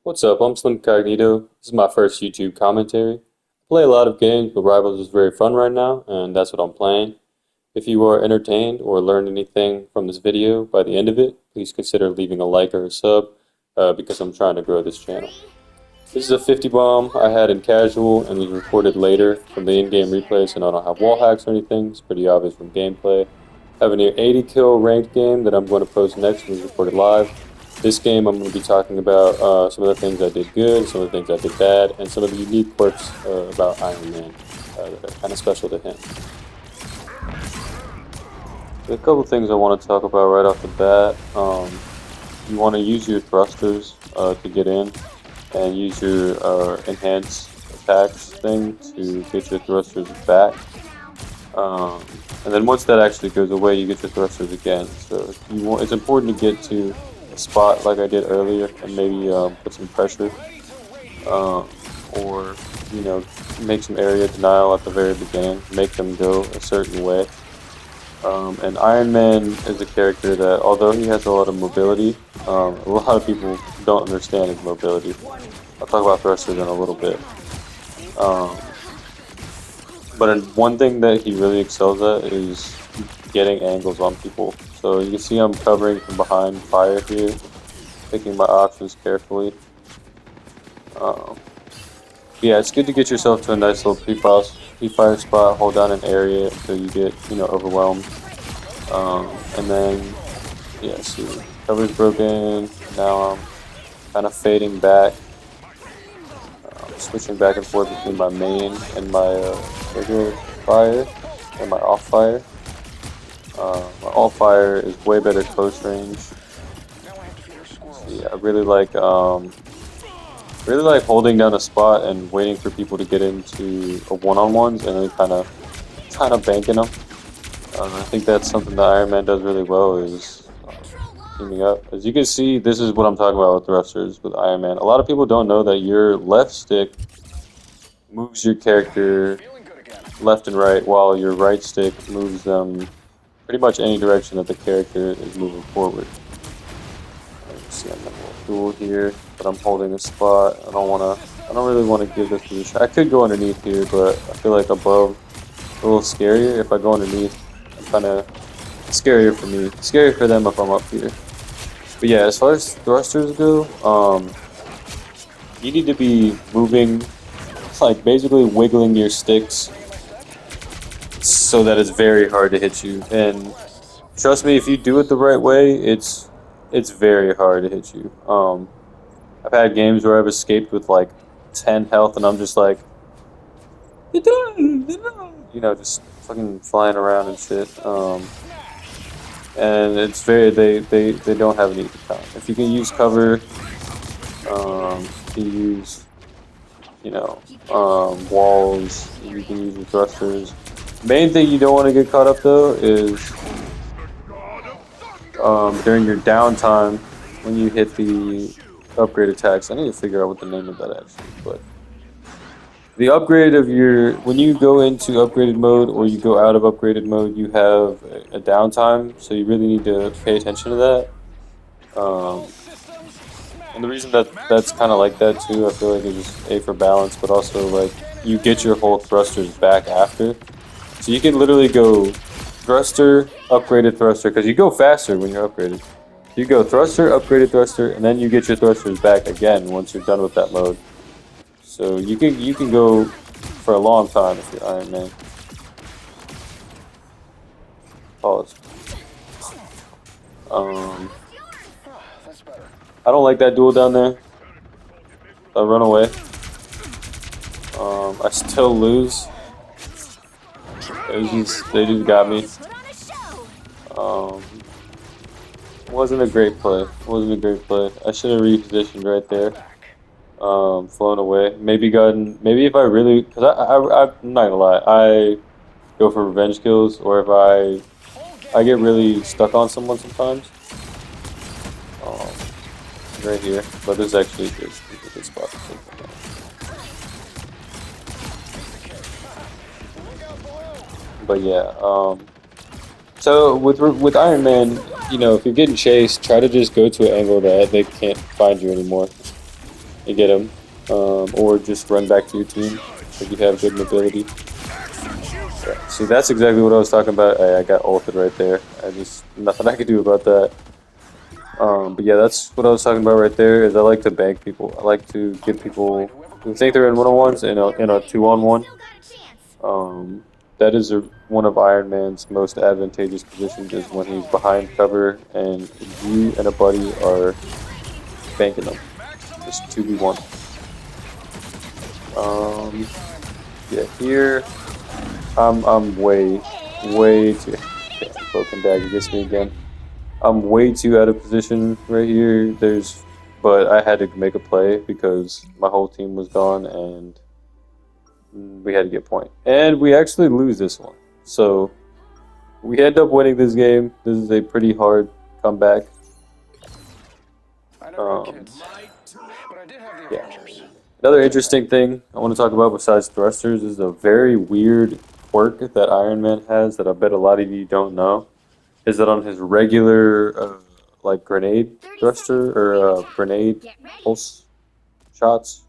What's up? I'm Slim Cognito. This is my first YouTube commentary. I play a lot of games, but Rivals is very fun right now, and that's what I'm playing. If you are entertained or learned anything from this video by the end of it, please consider leaving a like or a sub, because I'm trying to grow this channel. This is a 50 bomb I had in casual and was recorded later from the in-game replay, so I don't have wall hacks or anything. It's pretty obvious from gameplay. I have a near 80 kill ranked game that I'm going to post next and was recorded live. This game I'm going to be talking about some of the things I did good, some of the things I did bad, and some of the unique quirks about Iron Man that are kind of special to him. There are a couple things I want to talk about right off the bat. You want to use your thrusters to get in, and use your enhanced attacks thing to get your thrusters back. And then once that actually goes away, you get your thrusters again. So it's important to get to a spot like I did earlier and maybe put some pressure, or make some area denial at the very beginning, make them go a certain way. And Iron Man is a character that, although he has a lot of mobility, a lot of people don't understand his mobility. I'll talk about thrusters in a little bit. But one thing that he really excels at is getting angles on people. So you can see I'm covering from behind fire here, picking my options carefully. Yeah, it's good to get yourself to a nice little pre-fire spot, hold down an area until you get, overwhelmed. And then, yeah, see, cover's broken. Now I'm kind of fading back, switching back and forth between my main and my regular fire and my off fire. My off fire is way better close range. See, I really like holding down a spot and waiting for people to get into a one-on-ones and then kind of banking them. I think that's something that Iron Man does really well, is teaming up. As you can see, this is what I'm talking about with thrusters with Iron Man. A lot of people don't know that your left stick moves your character left and right, while your right stick moves them pretty much any direction that the character is moving forward. See, I'm in a little duel here, but I'm holding a spot. I don't really want to give this position. I could go underneath here, but I feel like above a little scarier. If I go underneath, I'm kind of scarier for me. Scarier for them if I'm up here. But yeah, as far as thrusters go, you need to be moving, like basically wiggling your sticks so that it's very hard to hit you. And trust me, if you do it the right way, it's very hard to hit you. I've had games where I've escaped with like 10 health and I'm just like, just fucking flying around and shit. And it's they don't have an easy time. If you can use cover, you can use, walls, you can use your thrusters. Main thing you don't want to get caught up though is during your downtime when you hit the upgrade attacks. I need to figure out what the name of that actually is, but the upgrade of when you go into upgraded mode or you go out of upgraded mode, you have a downtime, so you really need to pay attention to that. And the reason that's kind of like that too, I feel like it's just A, for balance, but also like you get your whole thrusters back after. So you can literally go thruster, upgraded thruster, because you go faster when you're upgraded. You go thruster, upgraded thruster, and then you get your thrusters back again once you're done with that mode. So you can go for a long time if you're Iron Man. Pause. I don't like that duel down there. I run away. I still lose. They just got me. Wasn't a great play. I should have repositioned right there. Flown away. Maybe if I really, because I'm not gonna lie, I go for revenge kills, or if I get really stuck on someone sometimes. Right here, but this is actually a good spot to take that. But yeah, so with Iron Man, if you're getting chased, try to just go to an angle that they can't find you anymore. and get him, or just run back to your team if you have good mobility. Yeah. See, that's exactly what I was talking about. I got ulted right there. Nothing I could do about that. But yeah, that's what I was talking about right there. Is I like to bank people. I like to get people who think they're in one-on-ones in a two-on-one. That is one of Iron Man's most advantageous positions is when he's behind cover and you and a buddy are banking them. Just 2v1. Yeah, here I'm way too. Yeah, broken dagger gets me again. I'm way too out of position right here. But I had to make a play because my whole team was gone and we had to get point. And we actually lose this one. So we end up winning this game. This is a pretty hard comeback. Yeah. Another interesting thing I want to talk about besides thrusters is a very weird quirk that Iron Man has that I bet a lot of you don't know. Is that on his regular like grenade thruster or grenade pulse shots,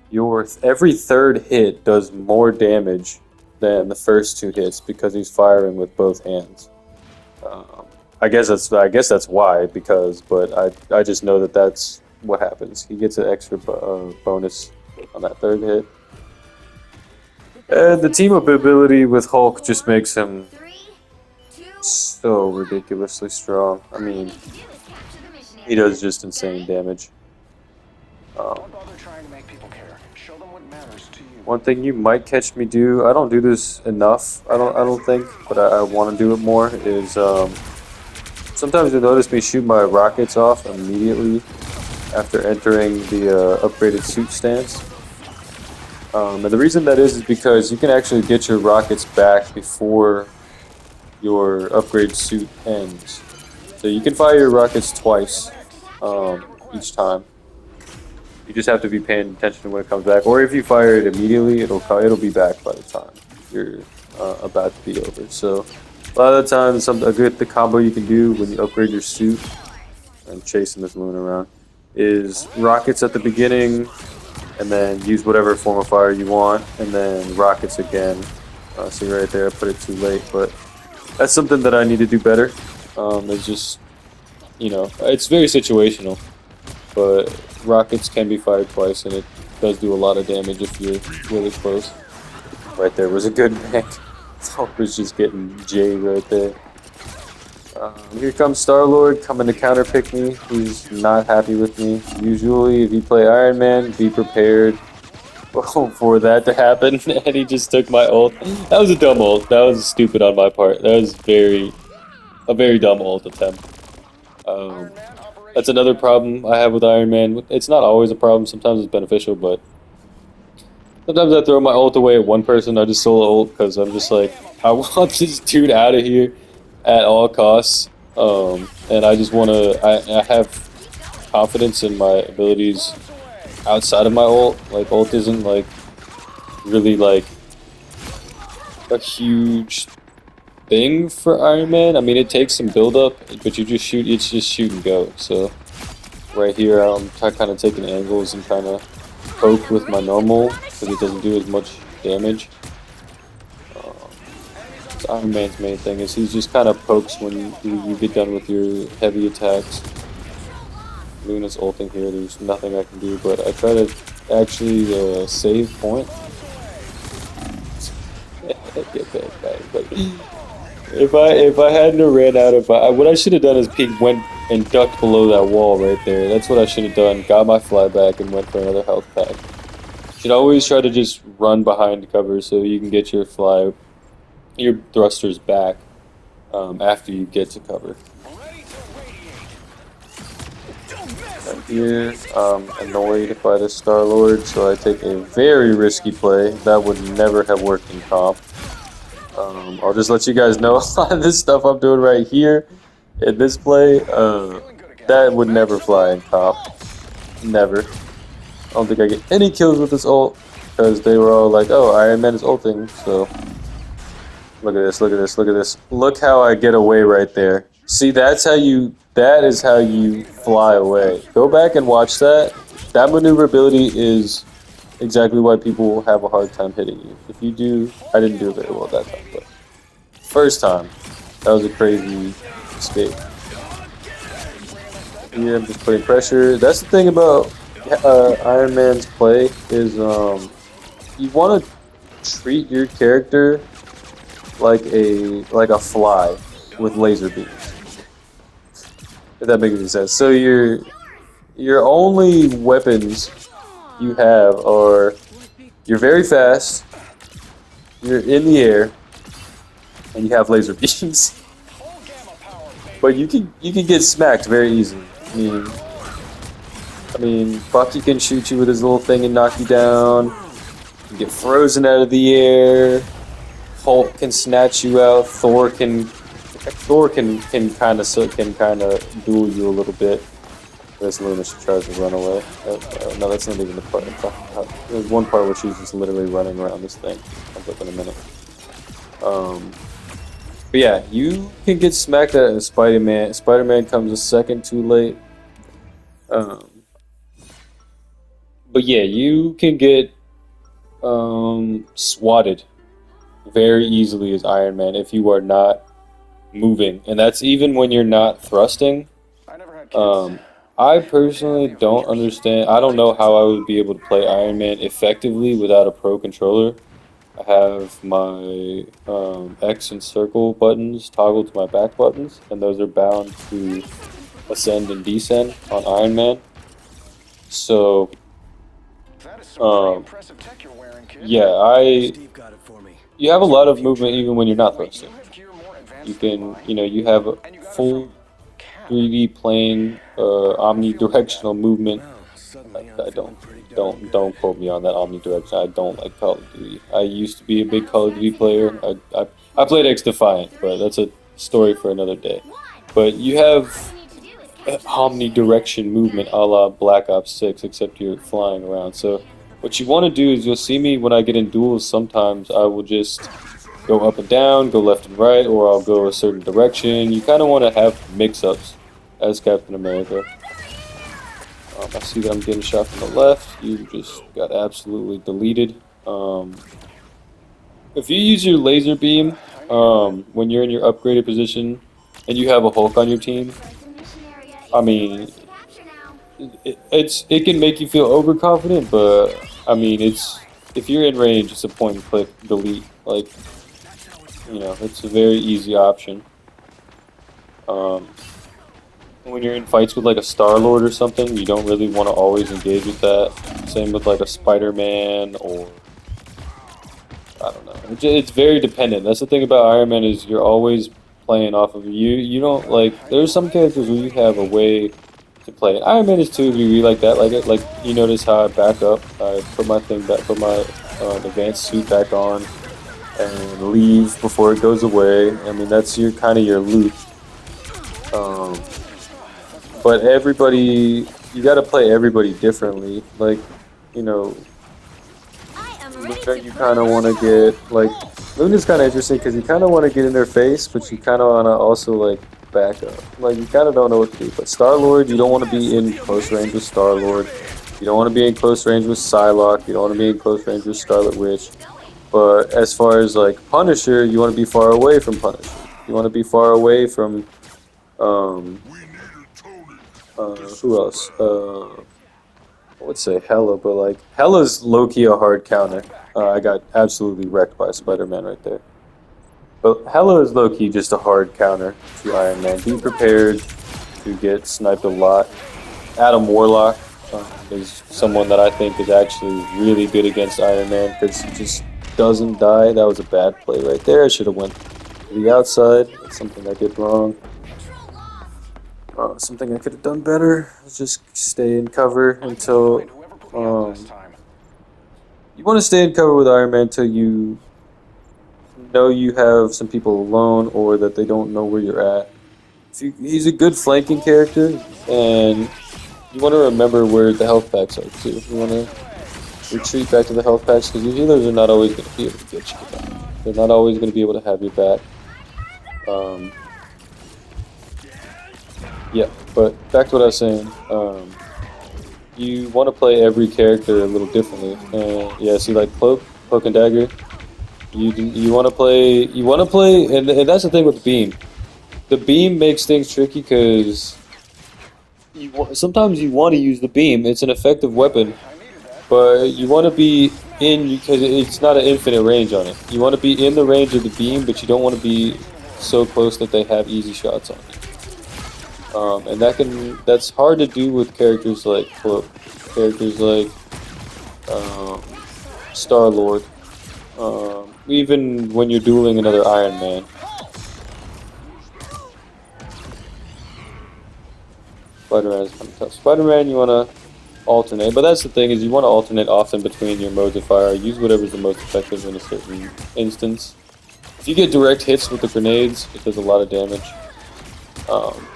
your every third hit does more damage than the first two hits because he's firing with both hands. I guess that's why but I just know that that's what happens. He gets an extra bonus on that third hit. And the team up ability with Hulk just makes him so ridiculously strong. I mean, he does just insane damage. One thing you might catch me do, I don't do this enough, I don't think, but I want to do it more, is sometimes you'll notice me shoot my rockets off immediately after entering the upgraded suit stance. And the reason that is because you can actually get your rockets back before your upgrade suit ends. So you can fire your rockets twice each time. You just have to be paying attention when it comes back. Or if you fire it immediately, it'll be back by the time you're about to be over. So a lot of the times, the combo you can do when you upgrade your suit, I'm chasing this moon around, is rockets at the beginning, and then use whatever form of fire you want, and then rockets again. See right there, I put it too late, but that's something that I need to do better. It's just, it's very situational, but rockets can be fired twice, and it does do a lot of damage if you're really close. Right there was a good bank. Hulk was just getting J right there. Here comes Star-Lord coming to counterpick me. He's not happy with me. Usually, if you play Iron Man, be prepared for that to happen. And he just took my ult. That was a dumb ult. That was stupid on my part. That was a very dumb ult attempt. That's another problem I have with Iron Man. It's not always a problem. Sometimes it's beneficial, but sometimes I throw my ult away at one person. I just solo ult because I'm just like, I want this dude out of here at all costs. And I just want to, I have confidence in my abilities outside of my ult. Like, ult isn't like really like a huge thing for Iron Man. I mean, it takes some build up, but it's just shoot and go. So right here, I'm kind of taking angles and trying to poke with my normal because it doesn't do as much damage. Iron Man's main thing is he just kind of pokes when you get done with your heavy attacks. Luna's ulting here, there's nothing I can do, but I try to actually save point. Get back. But if I hadn't ran out of what I should have done is went and ducked below that wall right there. That's what I should have done. Got my fly back and went for another health pack. Should always try to just run behind cover so you can get your thrusters back after you get to cover. Right here, annoyed by the Star-Lord, so I take a very risky play. That would never have worked in comp. I'll just let you guys know a lot of this stuff I'm doing right here in this play. That would never fly in comp. Never. I don't think I get any kills with this ult because they were all like, "Oh, Iron Man is ulting." So look at this. Look how I get away right there. See, that's how you that is how you fly away. Go back and watch that. That maneuverability is exactly why people have a hard time hitting you. If you do, I didn't do it very well that time, but first time, that was a crazy escape. Here I'm just putting pressure. That's the thing about Iron Man's play is you want to treat your character like a fly with laser beams. If that makes any sense. So your only weapons you have are you're very fast, you're in the air, and you have laser beams. But you can get smacked very easily. I mean, Bucky can shoot you with his little thing and knock you down. You get frozen out of the air. Hulk can snatch you out. Thor can kind of duel you a little bit. As Luna tries to run away. No, that's not even the part I'm talking about. There's one part where she's just literally running around this thing. Comes up in a minute. But yeah, you can get smacked at in Spider-Man. Spider-Man comes a second too late. But yeah, you can get swatted very easily as Iron Man if you are not moving, and that's even when you're not thrusting. I personally don't understand. I don't know how I would be able to play Iron Man effectively without a pro controller. I have my X and circle buttons toggled to my back buttons, and those are bound to ascend and descend on Iron Man. So, yeah, you have a lot of movement even when you're not thrusting. You can, you have a full 3D plane, omnidirectional movement. I don't quote me on that omnidirectional. I don't like Call of Duty. I used to be a big Call of Duty player. I played X Defiant, but that's a story for another day. But you have omnidirection movement a la Black Ops 6, except you're flying around. So what you want to do is, you'll see me when I get in duels, sometimes I will just go up and down, go left and right, or I'll go a certain direction. You kind of want to have mix-ups as Captain America. I see that I'm getting shot from the left. You just got absolutely deleted. If you use your laser beam when you're in your upgraded position and you have a Hulk on your team, I mean, it can make you feel overconfident, but I mean, if you're in range, it's a point and click delete. Like, it's a very easy option. When you're in fights with like a Star-Lord or something, you don't really want to always engage with that. Same with like a Spider-Man, or I don't know. It's very dependent. That's the thing about Iron Man, is you're always playing off of you. You don't like. There's some characters where you have a way to play. Iron Man is to a degree like that. Like you notice how I back up. I put my thing back, put my advanced suit back on, and leave before it goes away. I mean, that's your kind of your loop. But everybody, you got to play everybody differently. Like, Luna, you kind of want to get, like, Luna's kind of interesting because you kind of want to get in their face, but you kind of want to also, like, back up. Like, you kind of don't know what to do. But Star-Lord, you don't want to be in close range with Star-Lord. You don't want to be in close range with Psylocke. You don't want to be in close range with Scarlet Witch. But as far as, like, Punisher, you want to be far away from Punisher. You want to be far away from, who else? I would say Hela, but like Hela's low-key a hard counter. I got absolutely wrecked by Spider-Man right there. But Hela is low-key just a hard counter to Iron Man. Be prepared to get sniped a lot. Adam Warlock is someone that I think is actually really good against Iron Man because he just doesn't die. That was a bad play right there. I should have went to the outside. That's something I did wrong. Something I could have done better is just stay in cover until you want to stay in cover with Iron Man until you know you have some people alone or that they don't know where you're at. He's a good flanking character, and you want to remember where the health packs are too. You want to retreat back to the health packs because your healers are not always going to be able to get you back. They're not always going to be able to have your back. Yeah, but back to what I was saying. You want to play every character a little differently. Yeah, see, like cloak and dagger. You want to play, and that's the thing with the beam. The beam makes things tricky because sometimes you want to use the beam. It's an effective weapon, but you want to be in because it's not an infinite range on it. You want to be in the range of the beam, but you don't want to be so close that they have easy shots on you. And that's hard to do with characters like Cloak, characters like um, Star Lord. Even when you're dueling another Iron Man. Spider-Man is kind of tough. Spider-Man, you want to alternate, but that's the thing is you want to alternate often between your modes of fire. Use whatever's the most effective in a certain instance. If you get direct hits with the grenades, it does a lot of damage. Um,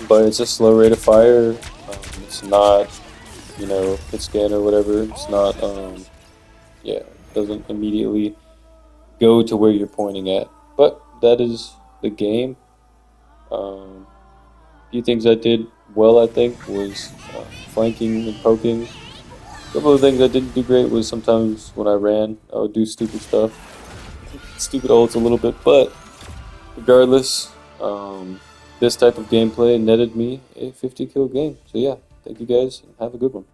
but it's a slow rate of fire. It's not, hit scan or whatever. It's not, yeah, it doesn't immediately go to where you're pointing at. But that is the game. A few things I did well, I think, was flanking and poking. A couple of things I didn't do great was sometimes when I ran, I would do stupid stuff, stupid ults a little bit. But regardless, this type of gameplay netted me a 50 kill game. So yeah, thank you guys, and have a good one.